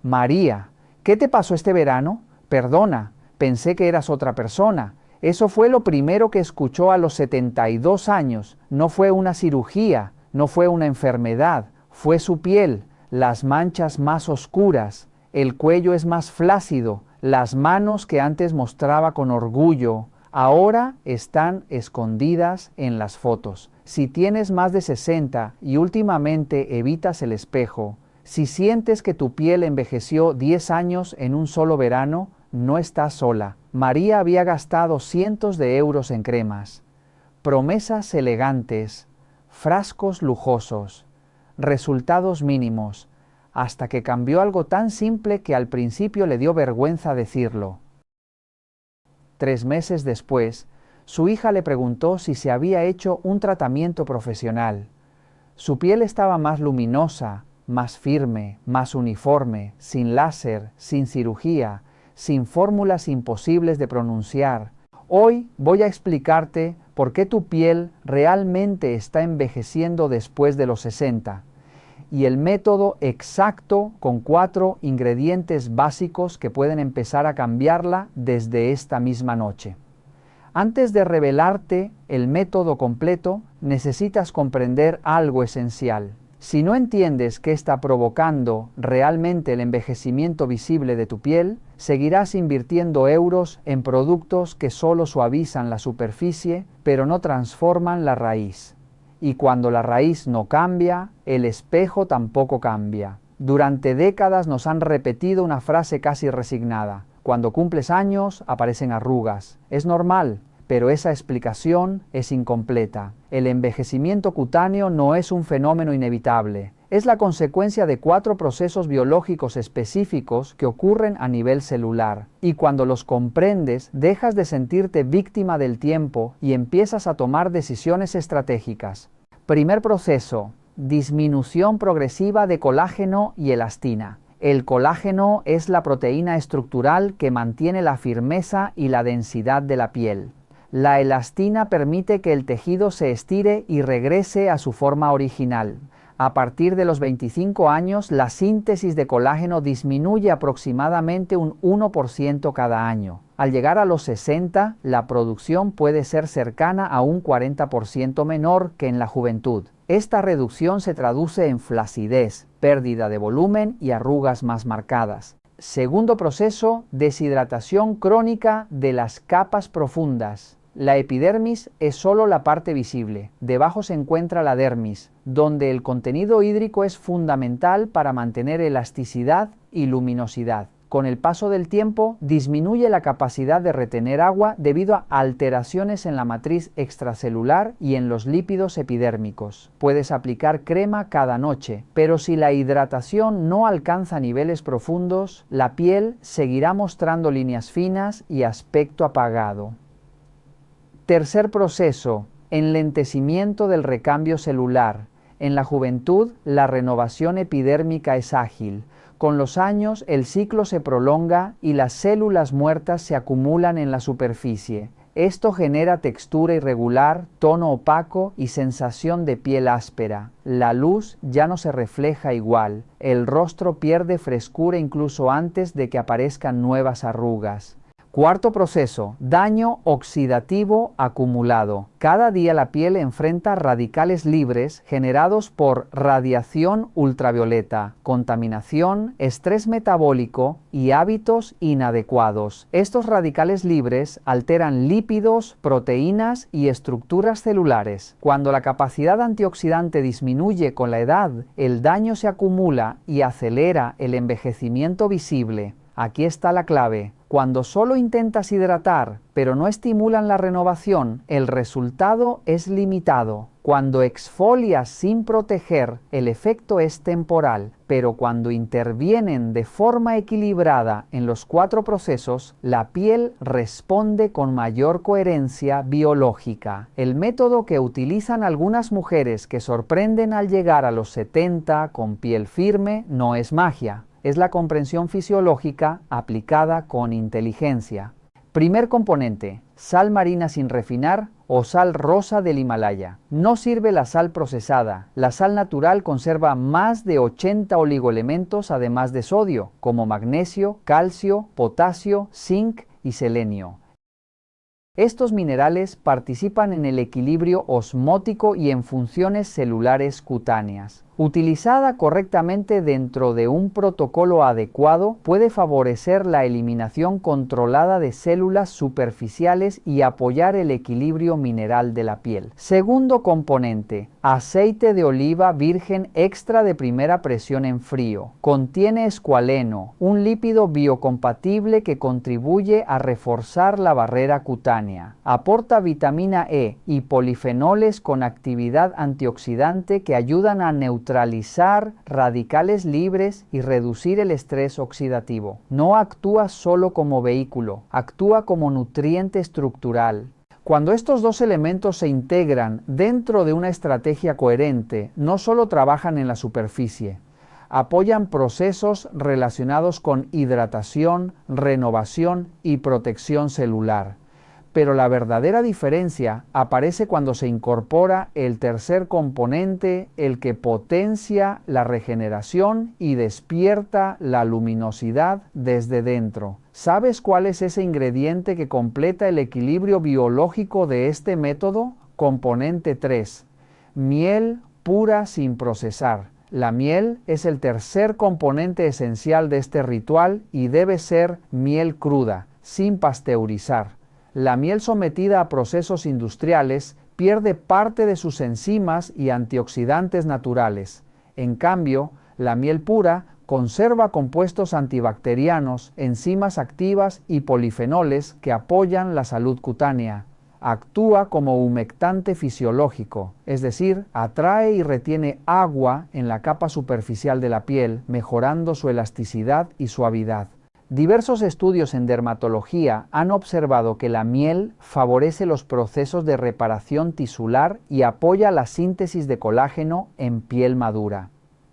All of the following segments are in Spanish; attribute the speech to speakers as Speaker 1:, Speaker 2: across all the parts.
Speaker 1: María, ¿qué te pasó este verano? Perdona, pensé que eras otra persona. Eso fue lo primero que escuchó a los 72 años. No fue una cirugía, no fue una enfermedad, fue su piel, las manchas más oscuras, el cuello es más flácido, las manos que antes mostraba con orgullo, ahora están escondidas en las fotos. Si tienes más de 60 y últimamente evitas el espejo, si sientes que tu piel envejeció 10 años en un solo verano, no estás sola. María había gastado cientos de euros en cremas, promesas elegantes, frascos lujosos, resultados mínimos, hasta que cambió algo tan simple que al principio le dio vergüenza decirlo. 3 meses después, su hija le preguntó si se había hecho un tratamiento profesional. Su piel estaba más luminosa, más firme, más uniforme, sin láser, sin cirugía, sin fórmulas imposibles de pronunciar. Hoy voy a explicarte por qué tu piel realmente está envejeciendo después de los 60 y el método exacto con 4 ingredientes básicos que pueden empezar a cambiarla desde esta misma noche. Antes de revelarte el método completo, necesitas comprender algo esencial. Si no entiendes qué está provocando realmente el envejecimiento visible de tu piel, seguirás invirtiendo euros en productos que solo suavizan la superficie, pero no transforman la raíz. Y cuando la raíz no cambia, el espejo tampoco cambia. Durante décadas nos han repetido una frase casi resignada: cuando cumples años, aparecen arrugas. Es normal, pero esa explicación es incompleta. El envejecimiento cutáneo no es un fenómeno inevitable. Es la consecuencia de 4 procesos biológicos específicos que ocurren a nivel celular. Y cuando los comprendes, dejas de sentirte víctima del tiempo y empiezas a tomar decisiones estratégicas. Primer proceso: disminución progresiva de colágeno y elastina. El colágeno es la proteína estructural que mantiene la firmeza y la densidad de la piel. La elastina permite que el tejido se estire y regrese a su forma original. A partir de los 25 años, la síntesis de colágeno disminuye aproximadamente un 1% cada año. Al llegar a los 60, la producción puede ser cercana a un 40% menor que en la juventud. Esta reducción se traduce en flacidez, pérdida de volumen y arrugas más marcadas. Segundo proceso: deshidratación crónica de las capas profundas. La epidermis es solo la parte visible. Debajo se encuentra la dermis, donde el contenido hídrico es fundamental para mantener elasticidad y luminosidad. Con el paso del tiempo, disminuye la capacidad de retener agua debido a alteraciones en la matriz extracelular y en los lípidos epidérmicos. Puedes aplicar crema cada noche, pero si la hidratación no alcanza niveles profundos, la piel seguirá mostrando líneas finas y aspecto apagado. Tercer proceso: enlentecimiento del recambio celular. En la juventud, la renovación epidérmica es ágil. Con los años, el ciclo se prolonga y las células muertas se acumulan en la superficie. Esto genera textura irregular, tono opaco y sensación de piel áspera. La luz ya no se refleja igual. El rostro pierde frescura incluso antes de que aparezcan nuevas arrugas. Cuarto proceso: daño oxidativo acumulado. Cada día la piel enfrenta radicales libres generados por radiación ultravioleta, contaminación, estrés metabólico y hábitos inadecuados. Estos radicales libres alteran lípidos, proteínas y estructuras celulares. Cuando la capacidad antioxidante disminuye con la edad, el daño se acumula y acelera el envejecimiento visible. Aquí está la clave: cuando solo intentas hidratar, pero no estimulan la renovación, el resultado es limitado. Cuando exfolias sin proteger, el efecto es temporal, pero cuando intervienen de forma equilibrada en los 4 procesos, la piel responde con mayor coherencia biológica. El método que utilizan algunas mujeres que sorprenden al llegar a los 70 con piel firme no es magia. Es la comprensión fisiológica aplicada con inteligencia. Primer componente: sal marina sin refinar o sal rosa del Himalaya. No sirve la sal procesada. La sal natural conserva más de 80 oligoelementos además de sodio, como magnesio, calcio, potasio, zinc y selenio. Estos minerales participan en el equilibrio osmótico y en funciones celulares cutáneas. Utilizada correctamente dentro de un protocolo adecuado, puede favorecer la eliminación controlada de células superficiales y apoyar el equilibrio mineral de la piel. Segundo componente, aceite de oliva virgen extra de primera presión en frío. Contiene escualeno, un lípido biocompatible que contribuye a reforzar la barrera cutánea. Aporta vitamina E y polifenoles con actividad antioxidante que ayudan a neutralizar radicales libres y reducir el estrés oxidativo. No actúa solo como vehículo, actúa como nutriente estructural. Cuando estos dos elementos se integran dentro de una estrategia coherente, no solo trabajan en la superficie, apoyan procesos relacionados con hidratación, renovación y protección celular. Pero la verdadera diferencia aparece cuando se incorpora el tercer componente, el que potencia la regeneración y despierta la luminosidad desde dentro. ¿Sabes cuál es ese ingrediente que completa el equilibrio biológico de este método? Componente 3. Miel pura sin procesar. La miel es el tercer componente esencial de este ritual y debe ser miel cruda, sin pasteurizar. La miel sometida a procesos industriales pierde parte de sus enzimas y antioxidantes naturales. En cambio, la miel pura conserva compuestos antibacterianos, enzimas activas y polifenoles que apoyan la salud cutánea. Actúa como humectante fisiológico, es decir, atrae y retiene agua en la capa superficial de la piel, mejorando su elasticidad y suavidad. Diversos estudios en dermatología han observado que la miel favorece los procesos de reparación tisular y apoya la síntesis de colágeno en piel madura.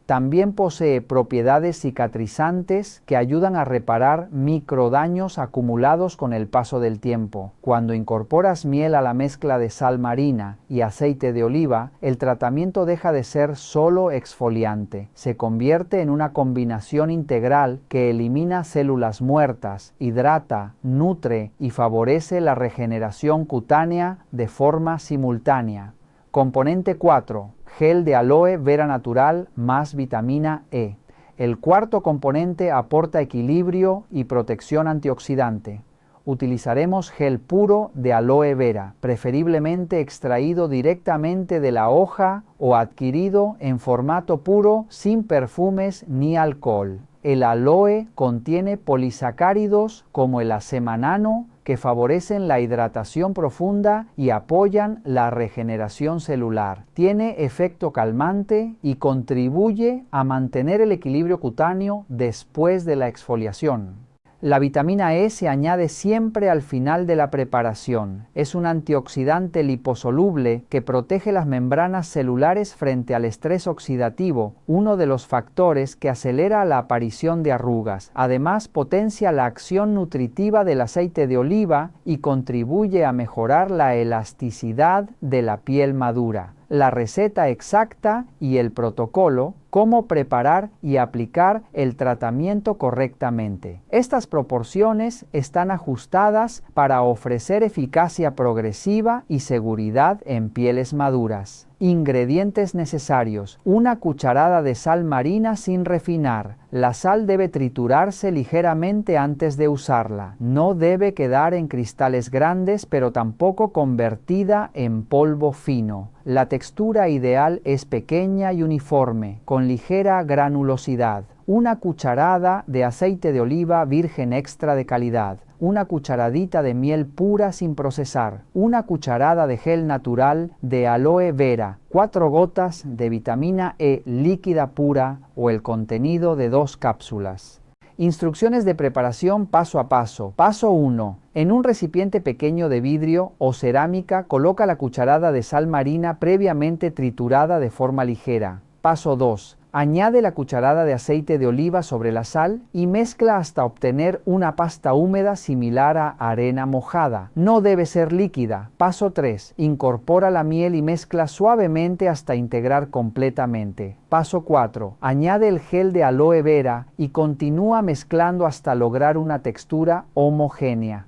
Speaker 1: También posee propiedades cicatrizantes que ayudan a reparar microdaños acumulados con el paso del tiempo. Cuando incorporas miel a la mezcla de sal marina y aceite de oliva, el tratamiento deja de ser solo exfoliante. Se convierte en una combinación integral que elimina células muertas, hidrata, nutre y favorece la regeneración cutánea de forma simultánea. Componente 4. Gel de aloe vera natural más vitamina E. El cuarto componente aporta equilibrio y protección antioxidante. Utilizaremos gel puro de aloe vera, preferiblemente extraído directamente de la hoja o adquirido en formato puro sin perfumes ni alcohol. El aloe contiene polisacáridos como el azemanano que favorecen la hidratación profunda y apoyan la regeneración celular. Tiene efecto calmante y contribuye a mantener el equilibrio cutáneo después de la exfoliación. La vitamina E se añade siempre al final de la preparación. Es un antioxidante liposoluble que protege las membranas celulares frente al estrés oxidativo, uno de los factores que acelera la aparición de arrugas. Además, potencia la acción nutritiva del aceite de oliva y contribuye a mejorar la elasticidad de la piel madura. La receta exacta y el protocolo, cómo preparar y aplicar el tratamiento correctamente. Estas proporciones están ajustadas para ofrecer eficacia progresiva y seguridad en pieles maduras. Ingredientes necesarios: una cucharada de sal marina sin refinar. La sal debe triturarse ligeramente antes de usarla. No debe quedar en cristales grandes, pero tampoco convertida en polvo fino. La textura ideal es pequeña y uniforme, con ligera granulosidad. Una cucharada de aceite de oliva virgen extra de calidad. Una cucharadita de miel pura sin procesar, una cucharada de gel natural de aloe vera, 4 gotas de vitamina E líquida pura o el contenido de 2 cápsulas. Instrucciones de preparación paso a paso. Paso 1. En un recipiente pequeño de vidrio o cerámica coloca la cucharada de sal marina previamente triturada de forma ligera. Paso 2. Añade la cucharada de aceite de oliva sobre la sal y mezcla hasta obtener una pasta húmeda similar a arena mojada. No debe ser líquida. Paso 3. Incorpora la miel y mezcla suavemente hasta integrar completamente. Paso 4. Añade el gel de aloe vera y continúa mezclando hasta lograr una textura homogénea.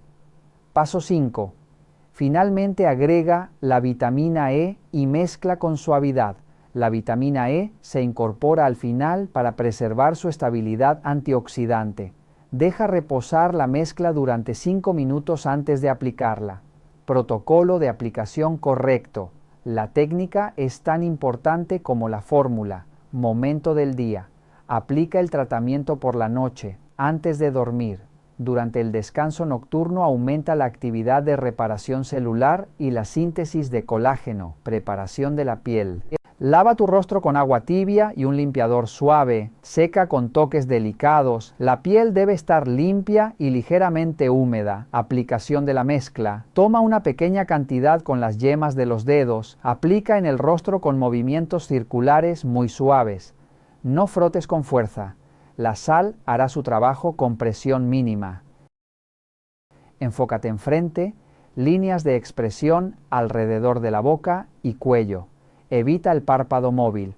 Speaker 1: Paso 5. Finalmente agrega la vitamina E y mezcla con suavidad. La vitamina E se incorpora al final para preservar su estabilidad antioxidante. Deja reposar la mezcla durante 5 minutos antes de aplicarla. Protocolo de aplicación correcto. La técnica es tan importante como la fórmula. Momento del día. Aplica el tratamiento por la noche, antes de dormir. Durante el descanso nocturno aumenta la actividad de reparación celular y la síntesis de colágeno, preparación de la piel. Lava tu rostro con agua tibia y un limpiador suave. Seca con toques delicados. La piel debe estar limpia y ligeramente húmeda. Aplicación de la mezcla. Toma una pequeña cantidad con las yemas de los dedos. Aplica en el rostro con movimientos circulares muy suaves. No frotes con fuerza. La sal hará su trabajo con presión mínima. Enfócate en frente, líneas de expresión alrededor de la boca y cuello. Evita el párpado móvil.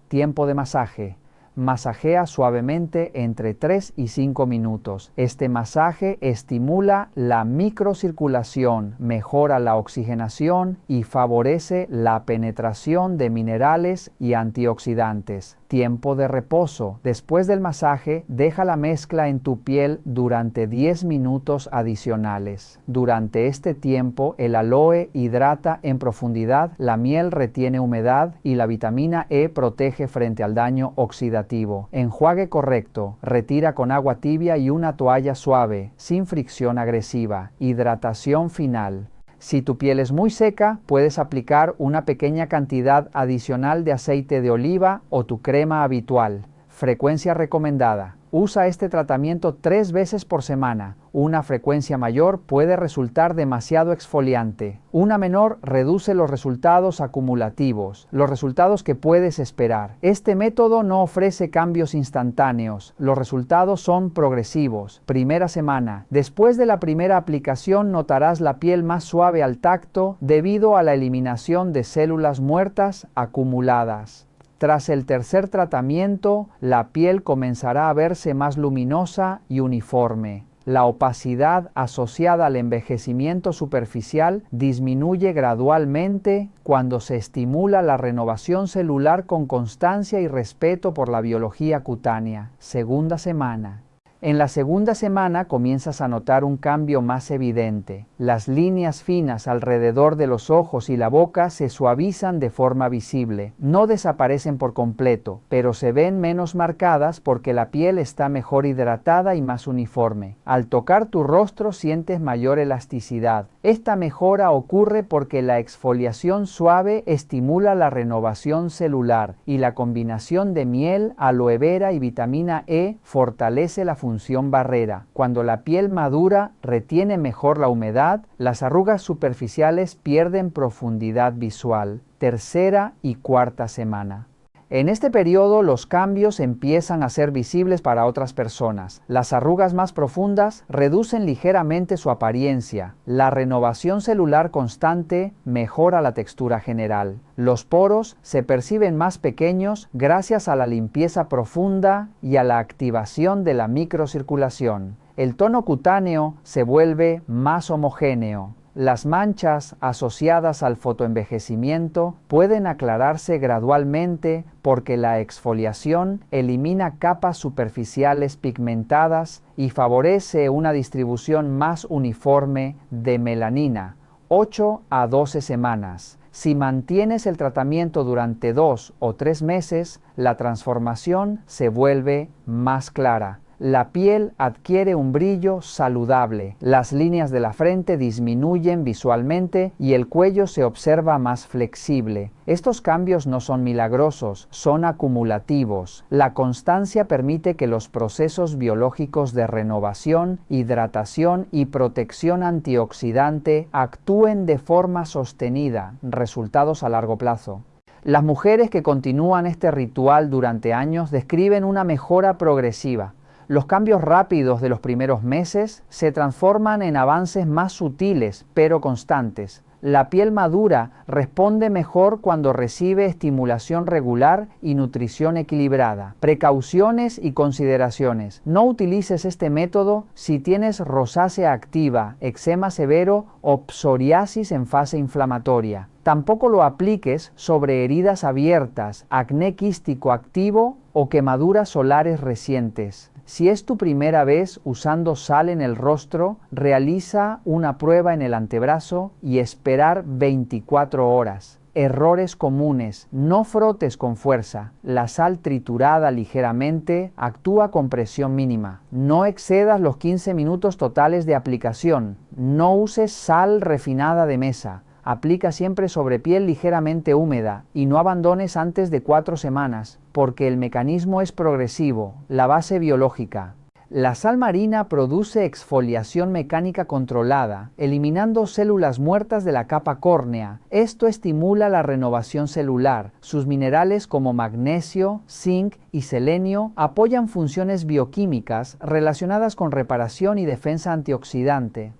Speaker 1: Tiempo de masaje. Masajea suavemente entre 3 y 5 minutos. Este masaje estimula la microcirculación, mejora la oxigenación y favorece la penetración de minerales y antioxidantes. Tiempo de reposo. Después del masaje, deja la mezcla en tu piel durante 10 minutos adicionales. Durante este tiempo, el aloe hidrata en profundidad, la miel retiene humedad y la vitamina E protege frente al daño oxidativo. Enjuague correcto. Retira con agua tibia y una toalla suave, sin fricción agresiva. Hidratación final. Si tu piel es muy seca, puedes aplicar una pequeña cantidad adicional de aceite de oliva o tu crema habitual. Frecuencia recomendada. Usa este tratamiento 3 veces por semana. Una frecuencia mayor puede resultar demasiado exfoliante. Una menor reduce los resultados acumulativos, los resultados que puedes esperar. Este método no ofrece cambios instantáneos. Los resultados son progresivos. Primera semana. Después de la primera aplicación notarás la piel más suave al tacto debido a la eliminación de células muertas acumuladas. Tras el tercer tratamiento, la piel comenzará a verse más luminosa y uniforme. La opacidad asociada al envejecimiento superficial disminuye gradualmente cuando se estimula la renovación celular con constancia y respeto por la biología cutánea. Segunda semana. En la segunda semana comienzas a notar un cambio más evidente. Las líneas finas alrededor de los ojos y la boca se suavizan de forma visible. No desaparecen por completo, pero se ven menos marcadas porque la piel está mejor hidratada y más uniforme. Al tocar tu rostro sientes mayor elasticidad. Esta mejora ocurre porque la exfoliación suave estimula la renovación celular y la combinación de miel, aloe vera y vitamina E fortalece la función barrera. Cuando la piel madura, retiene mejor la humedad, las arrugas superficiales pierden profundidad visual. Tercera y cuarta semana. En este periodo los cambios empiezan a ser visibles para otras personas. Las arrugas más profundas reducen ligeramente su apariencia. La renovación celular constante mejora la textura general. Los poros se perciben más pequeños gracias a la limpieza profunda y a la activación de la microcirculación. El tono cutáneo se vuelve más homogéneo. Las manchas asociadas al fotoenvejecimiento pueden aclararse gradualmente porque la exfoliación elimina capas superficiales pigmentadas y favorece una distribución más uniforme de melanina. 8 a 12 semanas. Si mantienes el tratamiento durante 2 o 3 meses, la transformación se vuelve más clara. La piel adquiere un brillo saludable, las líneas de la frente disminuyen visualmente y el cuello se observa más flexible. Estos cambios no son milagrosos, son acumulativos. La constancia permite que los procesos biológicos de renovación, hidratación y protección antioxidante actúen de forma sostenida, resultados a largo plazo. Las mujeres que continúan este ritual durante años describen una mejora progresiva. Los cambios rápidos de los primeros meses se transforman en avances más sutiles, pero constantes. La piel madura responde mejor cuando recibe estimulación regular y nutrición equilibrada. Precauciones y consideraciones. No utilices este método si tienes rosácea activa, eczema severo o psoriasis en fase inflamatoria. Tampoco lo apliques sobre heridas abiertas, acné quístico activo o quemaduras solares recientes. Si es tu primera vez usando sal en el rostro, realiza una prueba en el antebrazo y esperar 24 horas. Errores comunes. No frotes con fuerza. La sal triturada ligeramente actúa con presión mínima. No excedas los 15 minutos totales de aplicación. No uses sal refinada de mesa. Aplica siempre sobre piel ligeramente húmeda y no abandones antes de 4 semanas, porque el mecanismo es progresivo, la base biológica. La sal marina produce exfoliación mecánica controlada, eliminando células muertas de la capa córnea. Esto estimula la renovación celular. Sus minerales como magnesio, zinc y selenio apoyan funciones bioquímicas relacionadas con reparación y defensa antioxidante.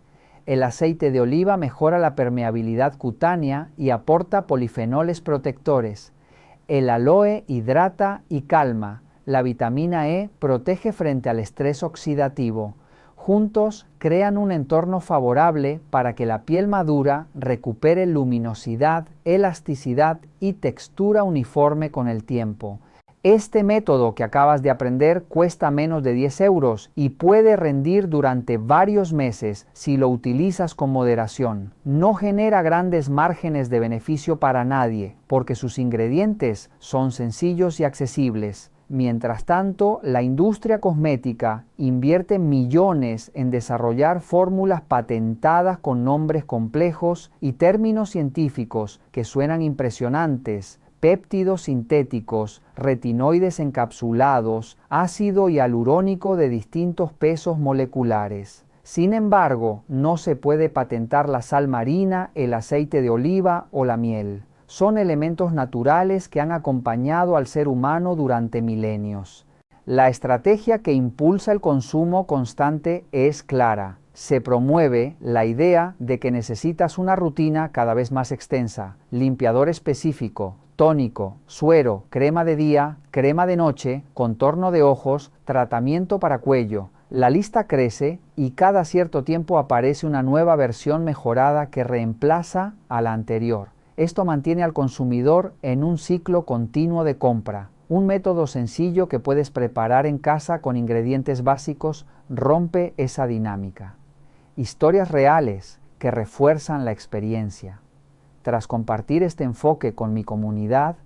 Speaker 1: El aceite de oliva mejora la permeabilidad cutánea y aporta polifenoles protectores. El aloe hidrata y calma. La vitamina E protege frente al estrés oxidativo. Juntos crean un entorno favorable para que la piel madura recupere luminosidad, elasticidad y textura uniforme con el tiempo. Este método que acabas de aprender cuesta menos de 10 euros y puede rendir durante varios meses si lo utilizas con moderación. No genera grandes márgenes de beneficio para nadie, porque sus ingredientes son sencillos y accesibles. Mientras tanto, la industria cosmética invierte millones en desarrollar fórmulas patentadas con nombres complejos y términos científicos que suenan impresionantes. Péptidos sintéticos, retinoides encapsulados, ácido hialurónico de distintos pesos moleculares. Sin embargo, no se puede patentar la sal marina, el aceite de oliva o la miel. Son elementos naturales que han acompañado al ser humano durante milenios. La estrategia que impulsa el consumo constante es clara. Se promueve la idea de que necesitas una rutina cada vez más extensa, limpiador específico, tónico, suero, crema de día, crema de noche, contorno de ojos, tratamiento para cuello. La lista crece y cada cierto tiempo aparece una nueva versión mejorada que reemplaza a la anterior. Esto mantiene al consumidor en un ciclo continuo de compra. Un método sencillo que puedes preparar en casa con ingredientes básicos rompe esa dinámica. Historias reales que refuerzan la experiencia. Tras compartir este enfoque con mi comunidad,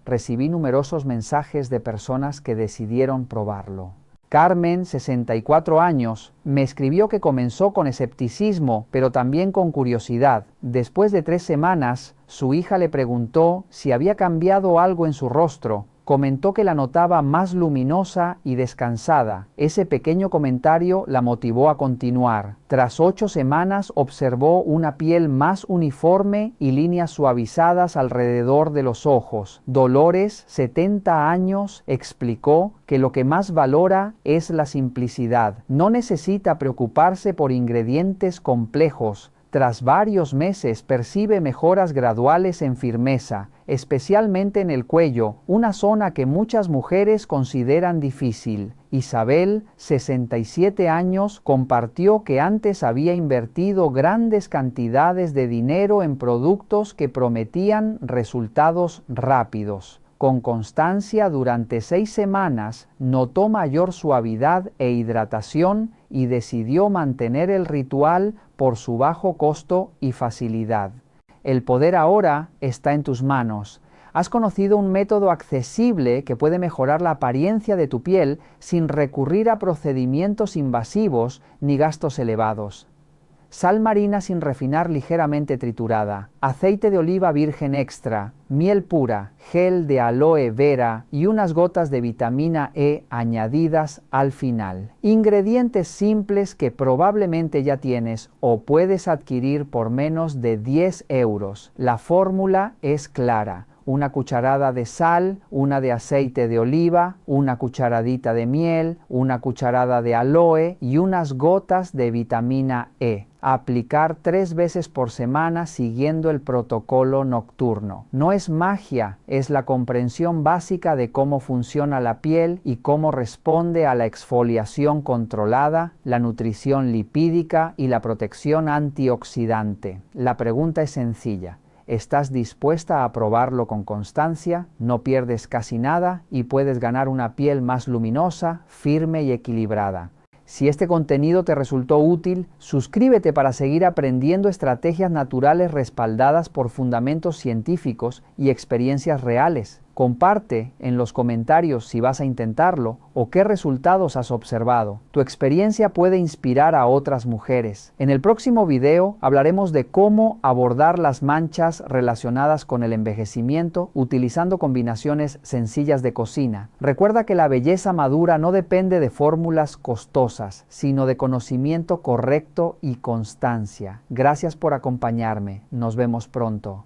Speaker 1: recibí numerosos mensajes de personas que decidieron probarlo. Carmen, 64 años, me escribió que comenzó con escepticismo, pero también con curiosidad. Después de 3 semanas, su hija le preguntó si había cambiado algo en su rostro. Comentó que la notaba más luminosa y descansada. Ese pequeño comentario la motivó a continuar. Tras 8 semanas observó una piel más uniforme y líneas suavizadas alrededor de los ojos. Dolores, 70 años, explicó que lo que más valora es la simplicidad. No necesita preocuparse por ingredientes complejos. Tras varios meses percibe mejoras graduales en firmeza, especialmente en el cuello, una zona que muchas mujeres consideran difícil. Isabel, 67 años, compartió que antes había invertido grandes cantidades de dinero en productos que prometían resultados rápidos. Con constancia durante 6 semanas notó mayor suavidad e hidratación y decidió mantener el ritual por su bajo costo y facilidad. El poder ahora está en tus manos. Has conocido un método accesible que puede mejorar la apariencia de tu piel sin recurrir a procedimientos invasivos ni gastos elevados. Sal marina sin refinar ligeramente triturada, aceite de oliva virgen extra, miel pura, gel de aloe vera y unas gotas de vitamina E añadidas al final. Ingredientes simples que probablemente ya tienes o puedes adquirir por menos de 10 euros. La fórmula es clara. una cucharada de sal, una de aceite de oliva, una cucharadita de miel, una cucharada de aloe y unas gotas de vitamina E. Aplicar 3 veces por semana siguiendo el protocolo nocturno. No es magia, es la comprensión básica de cómo funciona la piel y cómo responde a la exfoliación controlada, la nutrición lipídica y la protección antioxidante. La pregunta es sencilla. ¿Estás dispuesta a probarlo con constancia? No pierdes casi nada y puedes ganar una piel más luminosa, firme y equilibrada. Si este contenido te resultó útil, suscríbete para seguir aprendiendo estrategias naturales respaldadas por fundamentos científicos y experiencias reales. Comparte en los comentarios si vas a intentarlo o qué resultados has observado. Tu experiencia puede inspirar a otras mujeres. En el próximo video hablaremos de cómo abordar las manchas relacionadas con el envejecimiento utilizando combinaciones sencillas de cocina. Recuerda que la belleza madura no depende de fórmulas costosas, sino de conocimiento correcto y constancia. Gracias por acompañarme. Nos vemos pronto.